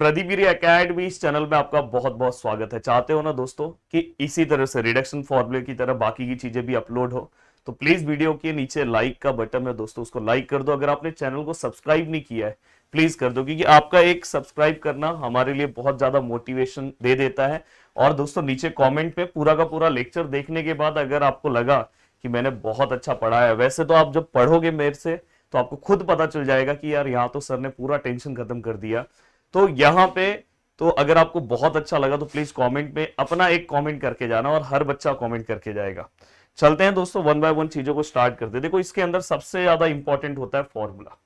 प्रदीप गिरी academy इस channel में आपका बहुत बहुत स्वागत है। चाहते हो ना दोस्तों कि इसी तरह से रिडक्शन फॉर्मूले की तरह बाकी की चीजें भी अपलोड हो, तो प्लीज वीडियो के नीचे लाइक का बटन है दोस्तों, उसको लाइक कर दो। अगर आपने चैनल को सब्सक्राइब नहीं किया है प्लीज कर दो, क्योंकि आपका एक सब्सक्राइब करना हमारे लिए बहुत ज्यादा मोटिवेशन दे देता है। और दोस्तों नीचे कॉमेंट पे पूरा का पूरा लेक्चर देखने के बाद अगर आपको लगा कि मैंने बहुत अच्छा पढ़ा है, वैसे तो आप जब पढ़ोगे मेरे से तो आपको खुद पता चल जाएगा कि यार यहाँ तो सर ने पूरा टेंशन खत्म कर दिया। तो यहाँ पे तो अगर आपको बहुत अच्छा लगा तो प्लीज कमेंट में अपना एक कमेंट करके जाना, और हर बच्चा कमेंट करके जाएगा। चलते हैं दोस्तों, वन बाय वन चीजों को स्टार्ट करते हैं। देखो इसके अंदर सबसे ज्यादा इंपॉर्टेंट होता है फॉर्मूला।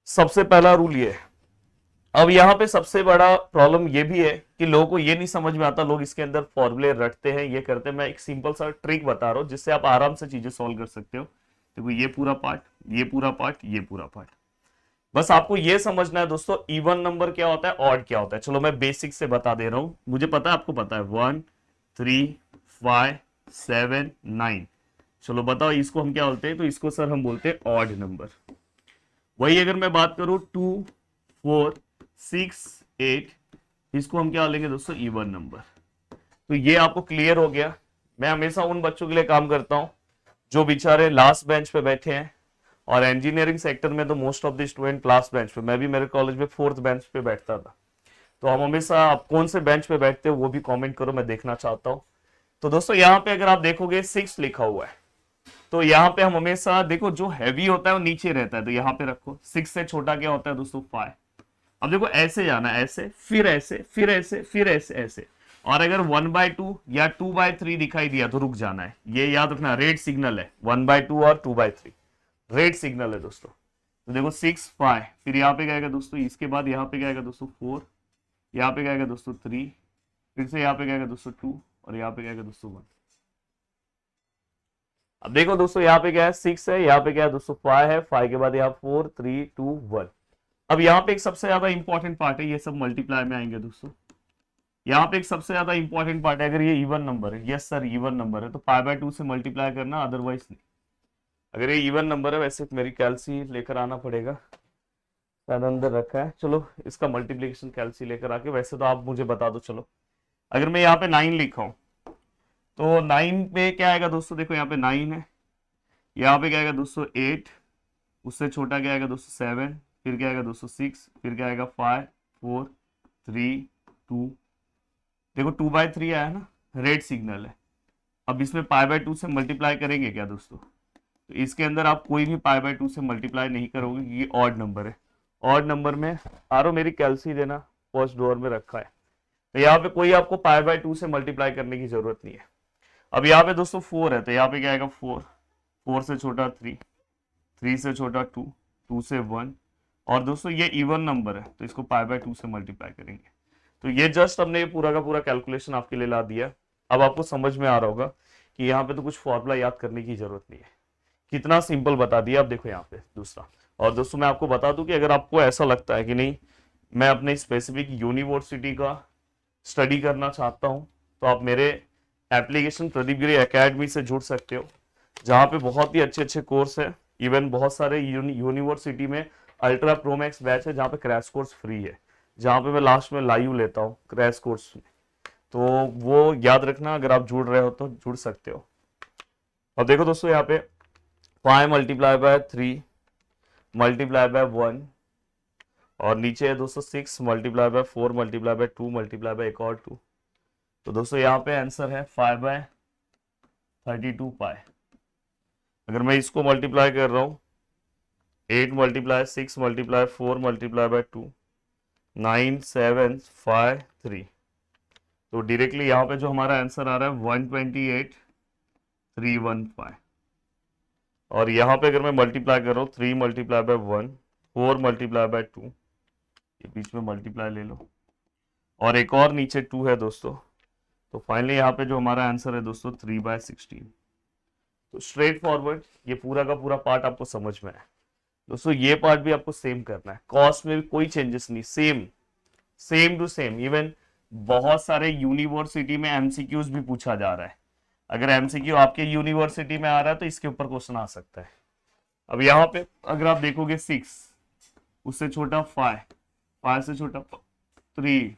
सबसे पहला रूल ये है। अब यहाँ पे सबसे बड़ा प्रॉब्लम ये भी है कि लोगों को ये नहीं समझ में आता, लोग इसके अंदर फॉर्मूले रटते हैं, ये करते हैं। मैं एक सिंपल सा ट्रिक बता रहा हूं जिससे आप आराम से चीजें सॉल्व कर सकते हो। देखो ये पूरा पार्ट, ये पूरा पार्ट, ये पूरा पार्ट। बस आपको यह समझना है दोस्तों, इवन नंबर क्या होता है, ऑड क्या होता है। चलो मैं बेसिक से बता दे रहा हूं, मुझे पता है आपको पता है। 1 3 5 7 9। चलो बताओ इसको हम क्या बोलते हैं, तो इसको सर हम बोलते हैं ऑड नंबर। वही अगर मैं बात करूं 2 4 6 8, इसको हम क्या लेंगे दोस्तों, इवन नंबर। तो ये आपको क्लियर हो गया। मैं हमेशा उन बच्चों के लिए काम करता हूं जो बेचारे लास्ट बेंच पे बैठे हैं, और इंजीनियरिंग सेक्टर में तो most of the student last bench पे, मैं भी मेरे कॉलेज में फोर्थ बेंच पे बैठता था। तो हम हमेशा, आप कौन से बेंच पे बैठते हो वो भी कमेंट करो, मैं देखना चाहता हूं। तो दोस्तों यहाँ पे अगर आप देखोगे 6 लिखा हुआ है, तो यहाँ पे हम हमेशा देखो जो हैवी होता है वो नीचे रहता है, तो यहाँ पे रखो। 6 से छोटा क्या होता है दोस्तों, 5। अब देखो ऐसे जाना, ऐसे फिर ऐसे फिर ऐसे फिर ऐसे ऐसे। और अगर 1/2 या 2/3 दिखाई दिया तो रुक जाना है। ये याद रखना, रेड सिग्नल है 1/2 और 2/3, रेड सिग्नल है दोस्तों। तो देखो 6 5, फिर यहाँ पे क्या आएगा दोस्तों, इसके बाद यहाँ पे क्या आएगा दोस्तों 4, यहाँ पे क्या आएगा दोस्तों 3, फिर से यहाँ पे क्या आएगा दोस्तों 2, और यहाँ पे क्या आएगा दोस्तों 1। अब देखो दोस्तों यहाँ पे क्या है, 6 है, यहाँ पे क्या है दोस्तों 5 है, 5 के बाद यहाँ 4 3 2 1। अब यहाँ पे एक सबसे ज्यादा इंपॉर्टेंट पार्ट है, ये सब मल्टीप्लाई में आएंगे दोस्तों। यहाँ पे एक सबसे ज्यादा इंपॉर्टेंट पार्ट है, अगर ये इवन नंबर है, यस सर इवन नंबर है, तो 5/2 से मल्टीप्लाई करना, अदरवाइज नहीं। अगर ये इवन नंबर है, वैसे मेरी कैलसी लेकर आना पड़ेगा, शायद अंदर रखा है। चलो इसका मल्टीप्लिकेशन कैलसी लेकर आके, वैसे तो आप मुझे बता दो। चलो अगर मैं यहाँ पे 9 लिखा हूं, तो 9 पे क्या आएगा दोस्तों, देखो यहाँ पे 9 है, यहाँ पे क्या आएगा दोस्तों 8, उससे छोटा क्या आएगा दोस्तों 7, फिर क्या आएगा दोस्तों 6, फिर क्या आएगा 5 4 3 2। देखो 2/3 आया ना, रेड सिग्नल है। अब इसमें π/2 से मल्टीप्लाई करेंगे क्या दोस्तों, तो इसके अंदर आप कोई भी π/2 से मल्टीप्लाई नहीं करोगे, ये ऑड नंबर है। ऑड नंबर में आरो मेरी कैलसी देना, फर्स्ट डोर में रखा है। तो यहाँ पे कोई आपको π/2 से मल्टीप्लाई करने की जरूरत नहीं है। अब यहाँ पे दोस्तों 4 है, तो यहाँ पे क्या आएगा 4, 4 से छोटा 3, 3 से छोटा 2, 2 से 1। और दोस्तों ये इवन नंबर है, तो इसको π/2 से मल्टीप्लाई करेंगे। तो ये जस्ट हमने ये पूरा का पूरा कैलकुलेशन आपके लिए ला दिया। अब आपको समझ में आ रहा होगा कि यहाँ पे तो कुछ फॉर्मूला याद करने की जरूरत नहीं है, कितना सिंपल बता दिया। अब देखो यहाँ पे दूसरा। और दोस्तों मैं आपको बता दूं कि अगर आपको ऐसा लगता है कि नहीं मैं अपने स्पेसिफिक यूनिवर्सिटी का स्टडी करना चाहता हूं, तो आप मेरे एप्लीकेशन प्रदीप गिरी एकेडमी से जुड़ सकते हो, जहाँ पे बहुत ही अच्छे अच्छे कोर्स है। इवन बहुत सारे यूनिवर्सिटी में अल्ट्रा प्रोमैक्स बैच है जहाँ पे क्रैश कोर्स फ्री है, जहाँ पे मैं लास्ट में लाइव लेता हूँ क्रैश कोर्स में। तो वो याद रखना, अगर आप जुड़ रहे हो तो जुड़ सकते हो। अब देखो दोस्तों यहाँ पे 5 मल्टीप्लाई बाय 3 मल्टीप्लाई बाय 1, और नीचे है दोस्तों 6 multiply by 4 multiply by 2 multiply by एक और 2। तो दोस्तों यहाँ पे आंसर है 5/32 पाई। अगर मैं इसको मल्टीप्लाई कर रहा हूँ, 8 मल्टीप्लाई 6 मल्टीप्लाई 4 मल्टीप्लाई बाय 2, 9 7 5 3। तो डायरेक्टली यहाँ पे जो हमारा आंसर आ रहा है 128,315। और यहाँ पे अगर मैं मल्टीप्लाई कर रहा हूँ 3 मल्टीप्लाई बाय 1, 4 मल्टीप्लाई बाय 2, ये बीच में मल्टीप्लाई ले लो, और एक और नीचे 2 है दोस्तों। तो फाइनली यहाँ पे जो हमारा आंसर है दोस्तों 3/16। तो स्ट्रेट फॉरवर्ड ये पूरा का पूरा पार्ट आपको समझ में है दोस्तों। ये पार्ट भी आपको सेम करना है, कॉस्ट में भी कोई चेंजेस नहीं, सेम टू सेम। इवन बहुत सारे यूनिवर्सिटी में एमसीक्यूज भी पूछा जा रहा है। अगर एमसीक्यू आपके यूनिवर्सिटी में आ रहा है तो इसके ऊपर क्वेश्चन आ सकता है। अब यहाँ पे अगर आप देखोगे 6, उससे छोटा 5, 5 से छोटा 3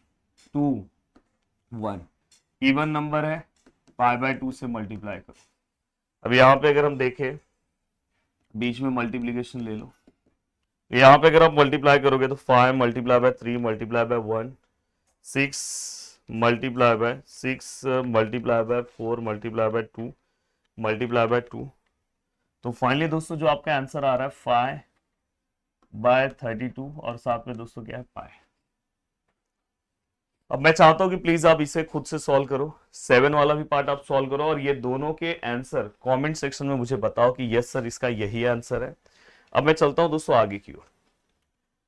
2 1, इवन नंबर है, पाई बाय 2 से मल्टीप्लाई करो। अब यहाँ पे अगर हम देखें, बीच में मल्टीप्लीकेशन ले लो, यहाँ पे अगर आप मल्टीप्लाई करोगे तो 5 multiply by 3 multiply by 1, 6 multiply by 6 multiply by 4 multiply by 2 multiply by 2। तो फाइनली दोस्तों जो आपका आंसर आ रहा है 5 बाय 32 और साथ में दोस्तों क्या है पाई। अब मैं चाहता हूं कि प्लीज आप इसे खुद से सॉल्व करो, 7 वाला भी पार्ट आप सॉल्व करो और ये दोनों के आंसर कमेंट सेक्शन में मुझे बताओ कि यस सर इसका यही आंसर है। अब मैं चलता हूं दोस्तों आगे की ओर।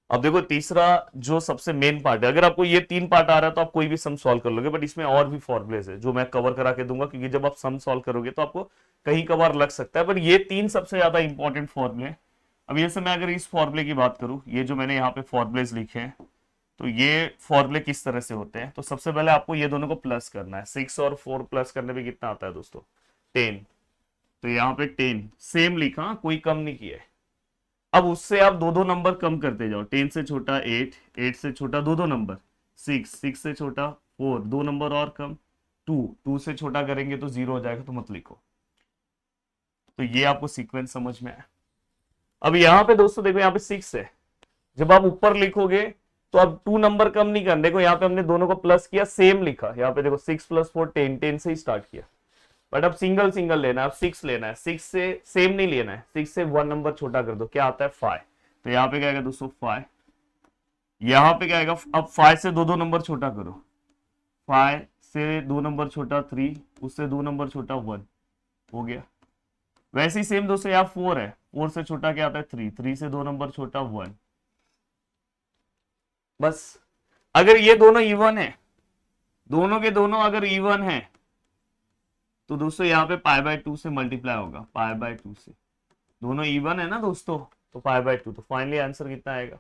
अब देखो तीसरा जो सबसे मेन पार्ट है, अगर आपको ये 3 पार्ट आ रहा है तो आप कोई भी सम सॉल्व कर लोगे, बट इसमें और भी फॉर्मुलेज है जो मैं कवर करा के दूंगा, क्योंकि जब आप सम सॉल्व करोगे तो आपको कहीं कभार लग सकता है, पर ये 3 सबसे ज्यादा इंपॉर्टेंट फॉर्मुले। अब जैसे मैं अगर इस फॉर्मुले की बात करूं, ये जो मैंने यहाँ पे फॉर्मुलेज लिखे हैं, तो ये फॉर्मुले किस तरह से होते हैं। तो सबसे पहले आपको ये दोनों को प्लस करना है, 6 और 4 प्लस करने में कितना आता है दोस्तों 10। तो यहाँ पे 10 सेम लिखा, कोई कम नहीं किया है। अब उससे आप दो दो नंबर कम करते जाओ, 10 से छोटा 8, 8 से छोटा दो दो नंबर 6, 6 से छोटा 4, दो नंबर और कम 2, 2 से छोटा करेंगे तो 0 हो जाएगा, तो मत लिखो। तो ये आपको सीक्वेंस समझ में आया। अब यहाँ पे दोस्तों देखो, यहाँ पे 6 है, जब आप ऊपर लिखोगे तो अब 2 नंबर कम नहीं करना। देखो यहाँ पे हमने दोनों को प्लस किया, सेम लिखा, यहाँ पे देखो 6 + 4 10, 10 से ही स्टार्ट किया, बट अब सिंगल सिंगल लेना है, अब 6 लेना है, 6 से सेम नहीं लेना है, 6 से 1 नंबर छोटा कर दो, क्या आता है 5। तो यहाँ पे क्या आएगा दोस्तों 5, यहाँ पे क्या आएगा, अब 5 से दो दो नंबर छोटा करो, 5 से 2 नंबर छोटा 3, उससे 2 नंबर छोटा 1, हो गया। वैसे ही सेम दोस्तों यहाँ 4 है, 4 से छोटा क्या आता है 3, 3 से 2 नंबर छोटा 1। बस अगर ये दोनों इवन है, दोनों के दोनों अगर इवन है, तो दोस्तों यहाँ पे पाई बाय 2 से मल्टीप्लाई होगा, पाई बाय 2 से, दोनों इवन है ना दोस्तों, तो पाई बाय 2। तो फाइनली आंसर कितना आएगा,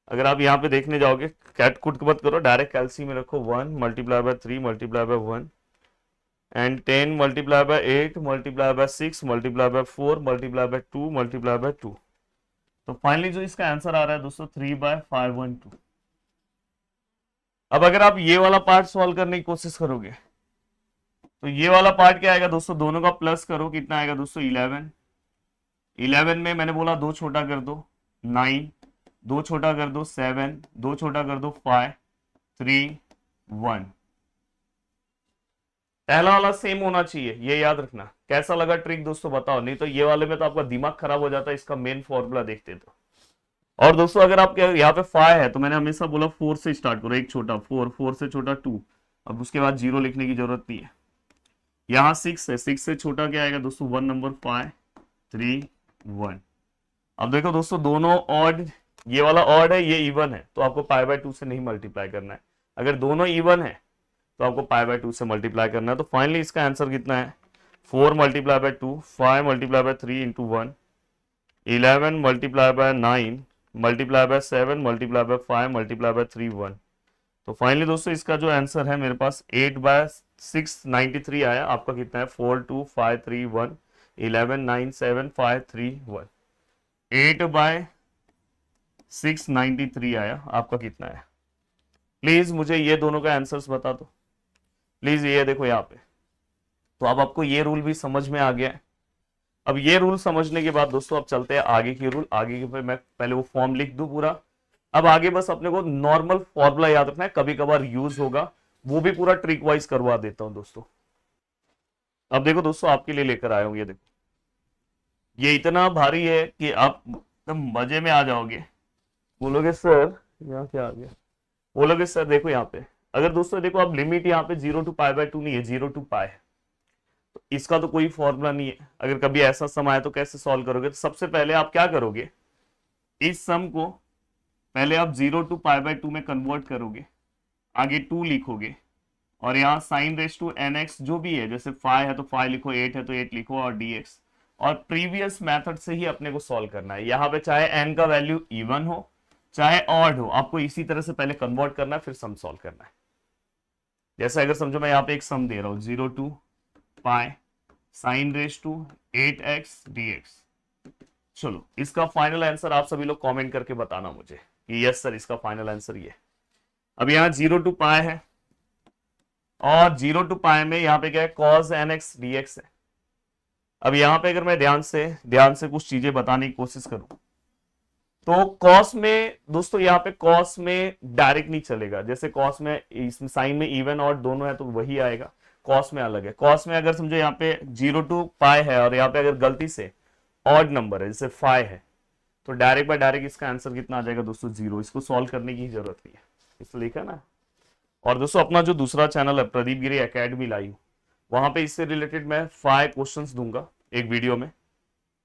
अगर आप यहाँ पे देखने जाओगे, कैट कुट मत करो, डायरेक्ट कैलसी में रखो, 1 multiply by 3 multiply by 1 and 10 multiply by 8 multiply by 6 multiply by 4 multiply by 2 multiply by 2। तो फाइनली जो इसका आंसर आ रहा है दोस्तों 3/512। अब अगर आप ये वाला पार्ट सॉल्व करने की कोशिश करोगे, तो ये वाला पार्ट क्या आएगा दोस्तों, दोनों का प्लस करो, कितना आएगा दोस्तों 11। 11 में मैंने बोला 2 छोटा कर दो 9, 2 छोटा कर दो 7, 2 छोटा कर दो 5 3 1। पहला वाला सेम होना चाहिए, ये याद रखना। कैसा लगा ट्रिक दोस्तों बताओ, नहीं तो ये वाले में तो आपका दिमाग खराब हो जाता है इसका मेन फॉर्मूला देखते तो। और दोस्तों अगर आपके यहाँ पे 5 है, तो मैंने हमेशा बोला 4 से स्टार्ट करो, एक छोटा 4, 4 से छोटा 2, अब उसके बाद 0 लिखने की जरूरत नहीं है। यहाँ 6 है, 6 से छोटा क्या आएगा दोस्तों 1 नंबर 5 3 1। अब देखो दोस्तों दोनों ऑड, ये वाला ऑड है, ये इवन है, तो आपको पाई बाय 2 से नहीं मल्टीप्लाई करना है। अगर दोनों इवन है तो आपको पाई बाय 2 से मल्टीप्लाई करना है। तो फाइनली इसका आंसर कितना है, 4 multiply by 2, 5 multiply by 3 into 1, 11 multiply by 9 multiply by 7 multiply by 5 multiply by 3 1। तो फाइनली दोस्तों इसका जो आंसर है मेरे पास 8/693 आया। आपका कितना है 42531, 11 9 7 5 3 1, 8/693 आया। आपका कितना है, प्लीज मुझे ये दोनों का आंसर्स बता दो प्लीज। ये देखो यहाँ पे, तो अब आपको ये रूल भी समझ में आ गया है। अब ये रूल समझने के बाद दोस्तों अब चलते हैं आगे की रूल। आगे के पे मैं पहले वो फॉर्म लिख दूं पूरा। अब आगे बस अपने को नॉर्मल फॉर्मूला याद रखना है, कभी कभार यूज होगा, वो भी पूरा ट्रिक वाइज करवा देता हूं दोस्तों। अब देखो दोस्तों आपके लिए लेकर आया हूं, ये देखो, ये इतना भारी है कि आप एकदम मजे में आ जाओगे। बोलोगे सर यहाँ क्या आ गया, बोलोगे सर देखो यहाँ पे, अगर दोस्तों देखो आप लिमिट यहाँ पे 0 to π/2 नहीं है, 0 to π है, तो इसका तो कोई फॉर्मूला नहीं है। अगर कभी ऐसा सम आए तो कैसे सॉल्व करोगे, तो सबसे पहले आप क्या करोगे, इस सम को पहले आप 0 to π/2 में कन्वर्ट करोगे, आगे 2 लिखोगे, और यहाँ साइन रेस टू nx जो भी है, जैसे 5 है तो 5 लिखो, 8 है तो 8 लिखो, और dx, और प्रीवियस मेथड से ही अपने को सॉल्व करना है। यहाँ पे चाहे n का वैल्यू इवन हो चाहे ऑड हो, आपको इसी तरह से पहले कन्वर्ट करना है, फिर सम सॉल्व करना है। जैसे अगर समझो मैं यहाँ पे एक सम दे रहा हूँ, 0 to π sine raise to 8x dx। चलो इसका फाइनल आंसर आप सभी लोग कमेंट करके बताना मुझे। कि यस सर इसका फाइनल आंसर ये। अब यहाँ 0 to पाई है और 0 to पाई में यहाँ पे क्या है, cos nx dx है। अब यहाँ पे अगर मैं ध्यान से कुछ चीजें बताने की कोशिश करूं तो कॉस में दोस्तों, यहाँ पे कॉस में डायरेक्ट नहीं चलेगा। जैसे कॉस में इसमें साइन में इवन और दोनों है तो वही आएगा, कॉस में अलग है। कॉस में अगर समझो यहाँ पे 0 to पाई है और यहाँ पे अगर गलती से ऑड नंबर है जैसे 5 है तो डायरेक्ट बाय डायरेक्ट इसका आंसर कितना आ जाएगा दोस्तों, 0। इसको सॉल्व करने की जरूरत नहीं है, इसलिए लिखा ना। और दोस्तों अपना जो दूसरा चैनल है प्रदीप गिरी एकेडमी लाइव, वहां पे इससे रिलेटेड मैं 5 क्वेश्चंस दूंगा एक वीडियो में,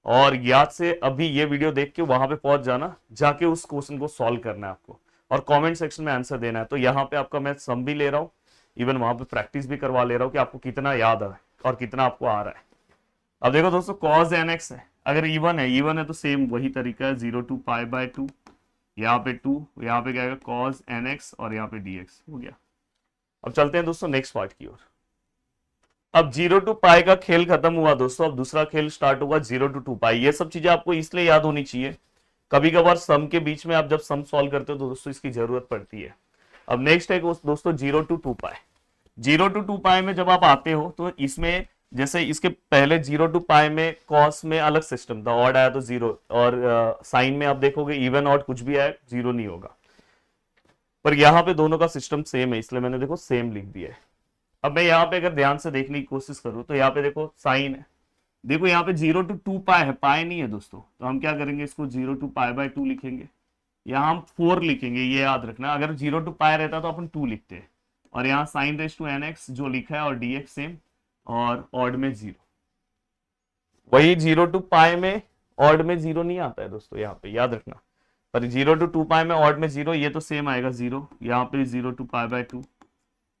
और याद से अभी ये वीडियो देख के वहां पे पहुंच जाना, जाके उस क्वेश्चन को सॉल्व करना है आपको और कमेंट सेक्शन में आंसर देना है। तो यहाँ पे आपका मैं सम भी ले रहा हूँ, इवन वहां पे प्रैक्टिस भी करवा ले रहा हूँ कि आपको कितना याद आ रहा है और कितना आपको आ रहा है। अब देखो दोस्तों cos nx है, अगर इवन है तो सेम वही तरीका है, 0 to पाई बाय 2, यहाँ पे 2, यहाँ पे क्या आएगा cos nx और यहाँ पे dx हो गया। अब चलते हैं दोस्तों नेक्स्ट पार्ट की ओर। अब 0 to पाई का खेल खत्म हुआ दोस्तों, अब दूसरा खेल स्टार्ट होगा 0 to 2 पाई। ये सब चीजें आपको इसलिए याद होनी चाहिए, कभी कभार सम के बीच में आप जब सम सॉल्व करते हो तो दोस्तों इसकी जरूरत पड़ती है। अब नेक्स्ट है दोस्तों 0 to 2 पाई। 0 to 2 पाई में जब आप आते हो तो इसमें जैसे इसके पहले 0 to पाई में कॉस में अलग सिस्टम था, ऑड आया तो 0, और साइन में आप देखोगे इवन ऑड कुछ भी आया 0 नहीं होगा। पर यहाँ पे दोनों का सिस्टम सेम है, इसलिए मैंने देखो सेम लिख दिया है। अब मैं यहाँ पे अगर ध्यान से देखने की कोशिश करूं तो यहाँ पे देखो साइन है, देखो यहाँ पे 0 to 2 पाई है, पाई नहीं है दोस्तों, तो हम क्या करेंगे इसको 0 to पाई बाय 2 लिखेंगे। यहाँ हम 4 लिखेंगे, ये याद रखना। अगर 0 to पाई रहता तो अपन 2 लिखते हैं, और यहाँ साइन रेज टू nx जो लिखा है और dx सेम, और ऑड में 0। वही 0 to पाई में ऑड में 0 नहीं आता है दोस्तों, यहाँ पे याद रखना। पर 0 to 2 पाई में ऑड में 0, ये तो सेम आएगा 0। यहाँ पे 0 to पाई बाय 2,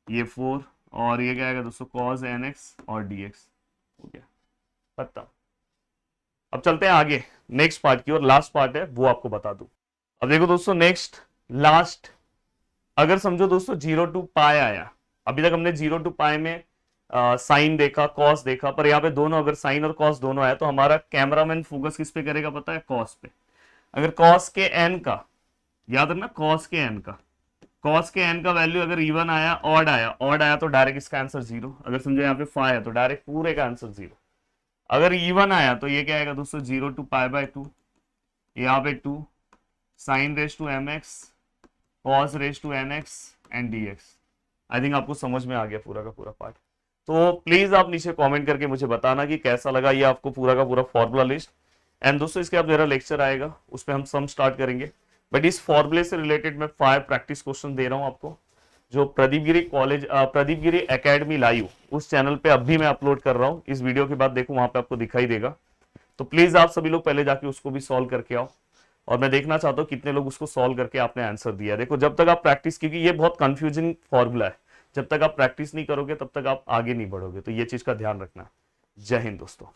ये 4, और ये क्या आएगा दोस्तों cos nx और dx हो गया खत्म। अब चलते हैं आगे नेक्स्ट पार्ट की, और लास्ट पार्ट है वो आपको बता दूं। अब देखो दोस्तों नेक्स्ट लास्ट, अगर समझो दोस्तों 0 to पाई आया, अभी तक हमने 0 to पाई में साइन देखा, कॉस देखा, पर यहाँ पे दोनों अगर साइन और कॉस दोनों आया तो हमारा कैमरामैन फोकस किस पे करेगा पता है, कॉस पे। अगर कॉस के एन का, याद रखना कॉस के एन का, कॉस के एन का वैल्यू अगर इवन आया, ऑड आया तो डायरेक्ट इसका आंसर 0। अगर समझो यहाँ पे 5 है तो डायरेक्ट पूरे का आंसर 0। अगर इवन आया तो ये क्या आएगा दोस्तों 0 to पाई बाय 2, यहाँ पे 2 sine raise to mx cos raise to nx and dx। I think आपको समझ में आ गया पूरा का पूरा पार्ट। तो प्लीज आप नीचे कमेंट करके मुझे बताना कि कैसा लगा ये आपको पूरा का पूरा फॉर्मूला लिस्ट। एंड दोस्तों इसके बाद मेरा लेक्चर आएगा, उस पर हम सम स्टार्ट करेंगे, बट इस फॉर्मूले से रिलेटेड मैं 5 प्रैक्टिस क्वेश्चन दे रहा हूं आपको, जो प्रदीप गिरी एकेडमी लाइव उस चैनल पे अब भी मैं अपलोड कर रहा हूं। इस वीडियो के बाद देखो वहां पे आपको दिखाई देगा, तो प्लीज आप सभी लोग पहले जाके उसको भी सॉल्व करके आओ, और मैं देखना चाहता हूँ कितने लोग उसको सॉल्व करके आपने आंसर दिया। देखो जब तक आप प्रैक्टिस, क्योंकि ये बहुत कंफ्यूजिंग फॉर्मूला है, जब तक आप प्रैक्टिस नहीं करोगे तब तक आप आगे नहीं बढ़ोगे, तो ये चीज का ध्यान रखना। जय हिंद दोस्तों।